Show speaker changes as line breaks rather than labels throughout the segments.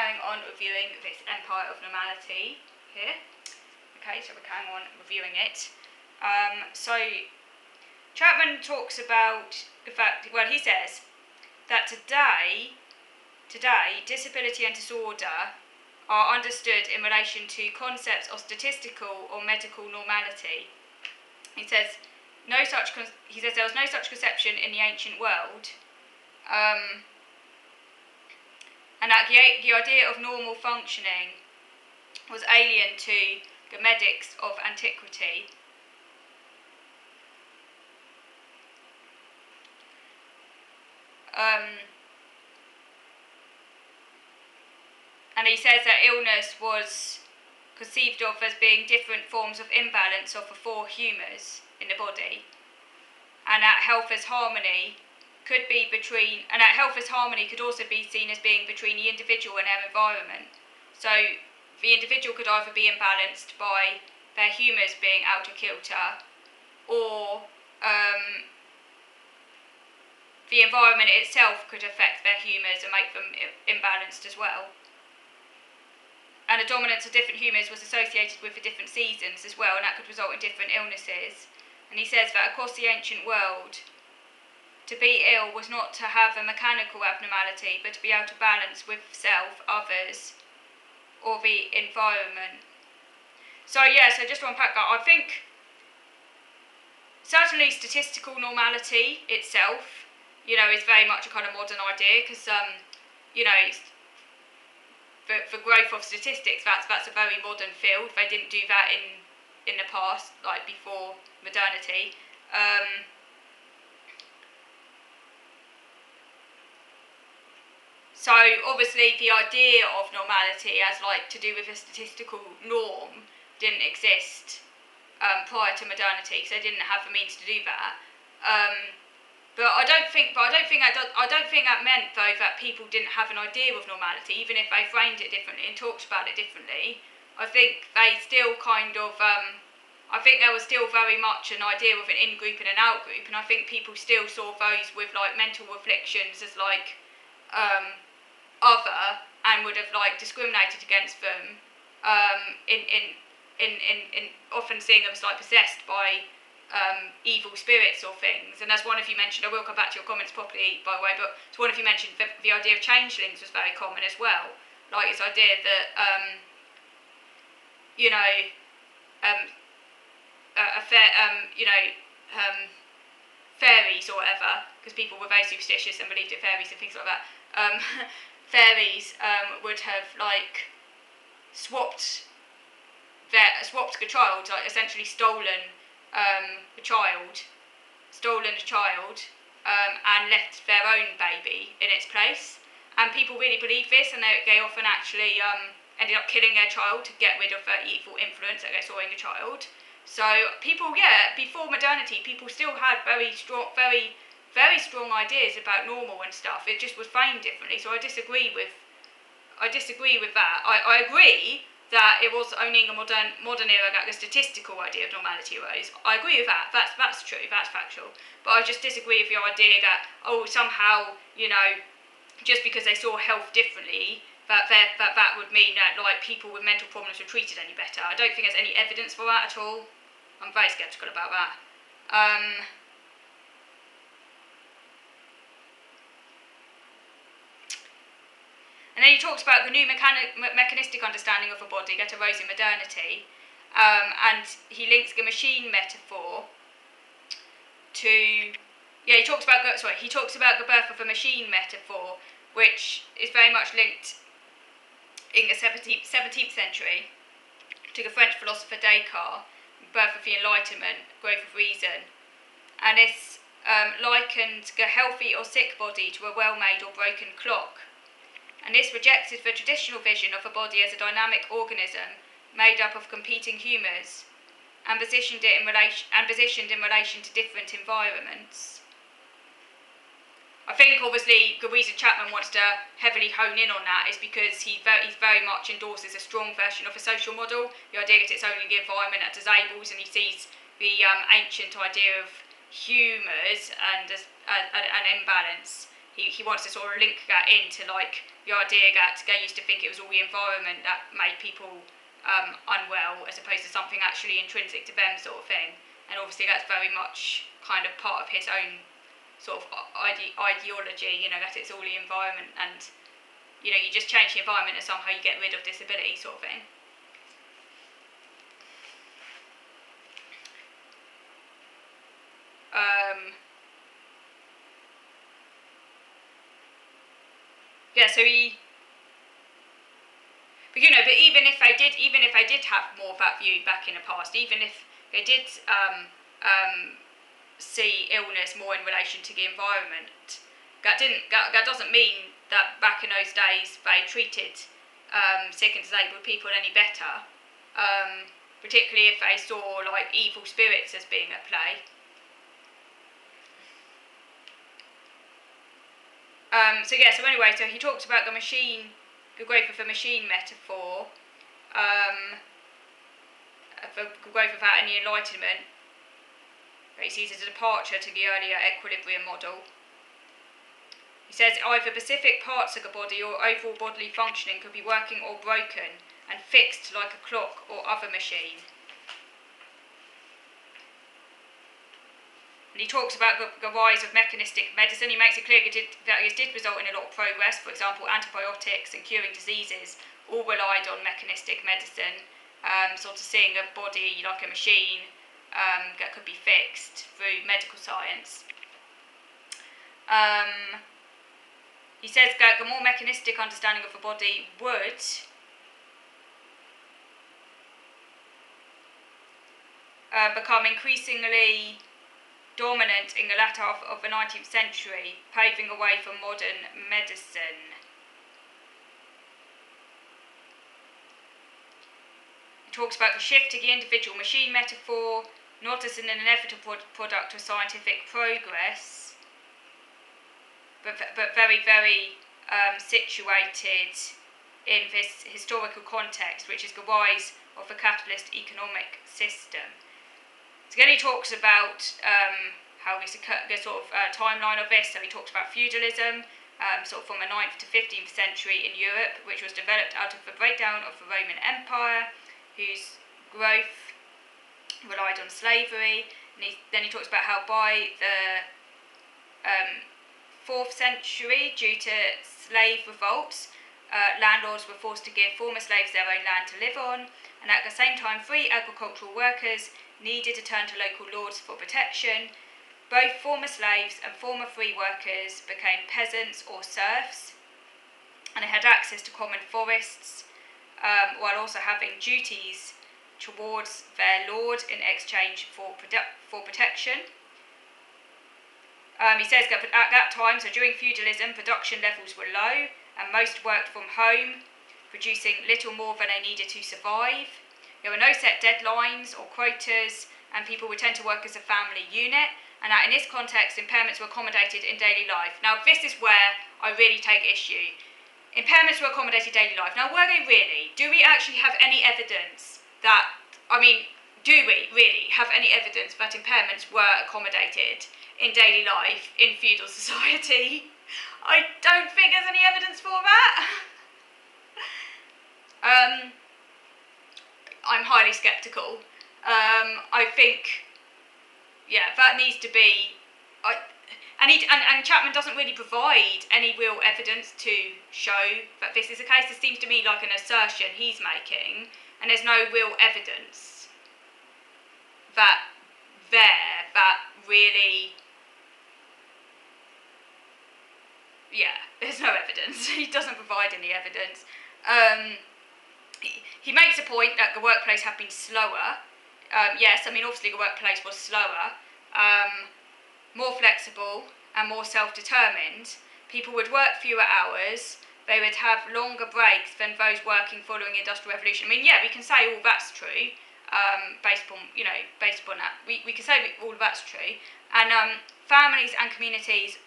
carrying on reviewing this Empire of Normality here. Okay, so we're carrying on reviewing it. So Chapman talks about the fact, well, he says that today, disability and disorder are understood in relation to concepts of statistical or medical normality. He says there was no such conception in the ancient world, and that the idea of normal functioning was alien to the medics of antiquity. And he says that illness was conceived of as being different forms of imbalance of the four humours in the body, and that health as harmony could also be seen as being between the individual and their environment. So the individual could either be imbalanced by their humours being out of kilter, or the environment itself could affect their humours and make them imbalanced as well. And the dominance of different humours was associated with the different seasons as well, and that could result in different illnesses. And he says that across the ancient world, to be ill was not to have a mechanical abnormality, but to be out of balance with self, others, or the environment. So just to unpack that, I think certainly statistical normality itself, is very much a kind of modern idea, because for growth of statistics, that's a very modern field. They didn't do that in the past, like before modernity. So obviously the idea of normality as like to do with a statistical norm didn't exist prior to modernity, so they didn't have the means to do that. But I don't think that meant though that people didn't have an idea of normality, even if they framed it differently and talked about it differently. I think they still I think there was still very much an idea of an in-group and an out-group, and I think people still saw those with like mental afflictions as like other, and would have like discriminated against them in often seeing them as like possessed by evil spirits or things. And as one of you mentioned, I will come back to your comments properly by the way, but as one of you mentioned, the idea of changelings was very common as well, like this idea that fairies or whatever, because people were very superstitious and believed in fairies and things like that. Fairies would have like swapped the child, like essentially stolen a child, and left their own baby in its place. And people really believed this, and they often actually ended up killing their child to get rid of the evil influence that they saw in the child. So people, before modernity, people still had very strong ideas about normal and stuff. It just was framed differently. So I disagree with that. I agree that it was only in the modern era that the statistical idea of normality arose. I agree with that. That's true. That's factual. But I just disagree with the idea that somehow just because they saw health differently, that would mean that like people with mental problems were treated any better. I don't think there's any evidence for that at all. I'm very sceptical about that. And then he talks about the new mechanistic understanding of a body that arose in modernity, and he links the machine metaphor to. He talks about the birth of a machine metaphor, which is very much linked in the 17th century to the French philosopher Descartes, birth of the Enlightenment, growth of reason, and this likened the healthy or sick body to a well-made or broken clock. And this rejected the traditional vision of a body as a dynamic organism made up of competing humours, and positioned in relation to different environments. I think obviously the reason Chapman wants to heavily hone in on that is because he very much endorses a strong version of a social model, the idea that it's only the environment that disables, and he sees the ancient idea of humours and an imbalance. He wants to sort of link that into like the idea that they used to think it was all the environment that made people unwell, as opposed to something actually intrinsic to them, sort of thing. And obviously that's very much kind of part of his own sort of ideology, that it's all the environment, and you just change the environment and somehow you get rid of disability, sort of thing. So he, but even if they did have more of that view back in the past, even if they did see illness more in relation to the environment, that doesn't mean that back in those days they treated sick and disabled people any better, particularly if they saw like evil spirits as being at play. So he talks about the growth of the machine metaphor, the growth of that in the Enlightenment. He sees as a departure to the earlier equilibrium model. He says either specific parts of the body or overall bodily functioning could be working or broken and fixed like a clock or other machine. And he talks about the rise of mechanistic medicine. He makes it clear that it did result in a lot of progress. For example, antibiotics and curing diseases all relied on mechanistic medicine, sort of seeing a body like a machine that could be fixed through medical science. He says that the more mechanistic understanding of the body would become increasingly dominant in the latter half of the 19th century, paving the way for modern medicine. He talks about the shift to the individual machine metaphor, not as an inevitable product of scientific progress, but very, very situated in this historical context, which is the rise of the capitalist economic system. So again, he talks about how the sort of timeline of this. So he talks about feudalism, sort of from the 9th to 15th century in Europe, which was developed out of the breakdown of the Roman Empire, whose growth relied on slavery. And then he talks about how by the 4th century, due to slave revolts, landlords were forced to give former slaves their own land to live on, and at the same time free agricultural workers needed to turn to local lords for protection. Both former slaves and former free workers became peasants or serfs, and they had access to common forests, while also having duties towards their lord in exchange for protection. He says that at that time, so during feudalism, production levels were low, and most worked from home, producing little more than they needed to survive. There were no set deadlines or quotas, and people would tend to work as a family unit, and that in this context, impairments were accommodated in daily life. Now, this is where I really take issue. Impairments were accommodated in daily life. Now, were they really? Do we actually have any evidence that, do we really have any evidence that impairments were accommodated in daily life in feudal society? I don't think there's any evidence for that. I'm highly sceptical. I think, that needs to be. And Chapman doesn't really provide any real evidence to show that this is the case. This seems to me like an assertion he's making, and there's no real evidence that really. There's no evidence. He doesn't provide any evidence. He makes a point that the workplace had been slower. Yes, obviously the workplace was slower, more flexible and more self-determined. People would work fewer hours. They would have longer breaks than those working following the Industrial Revolution. We can say all that's true, based upon that. We can say all of that's true. And families and communities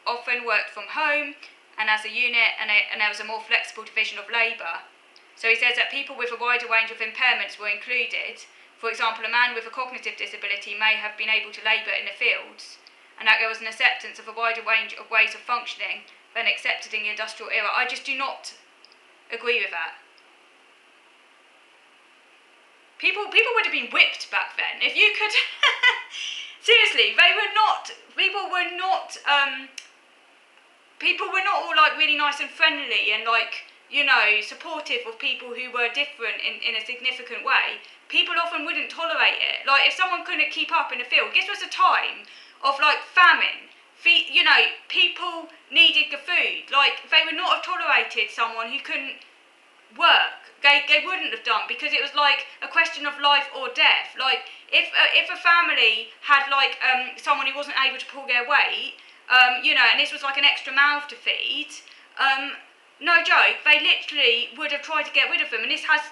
often worked from home and as a unit, and there was a more flexible division of labour. So he says that people with a wider range of impairments were included. For example, a man with a cognitive disability may have been able to labour in the fields, and that there was an acceptance of a wider range of ways of functioning than accepted in the industrial era. I just do not agree with that. People would have been whipped back then. If you could... Seriously, people were not all like really nice and friendly and like, you know, supportive of people who were different in a significant way. People often wouldn't tolerate it. Like, if someone couldn't keep up in the field, this was a time of like famine. You know, people needed the food. Like, they would not have tolerated someone who couldn't work. They wouldn't have done, because it was like a question of life or death. Like, if a family had like someone who wasn't able to pull their weight, you know, and this was like an extra mouth to feed, no joke, they literally would have tried to get rid of them. And this has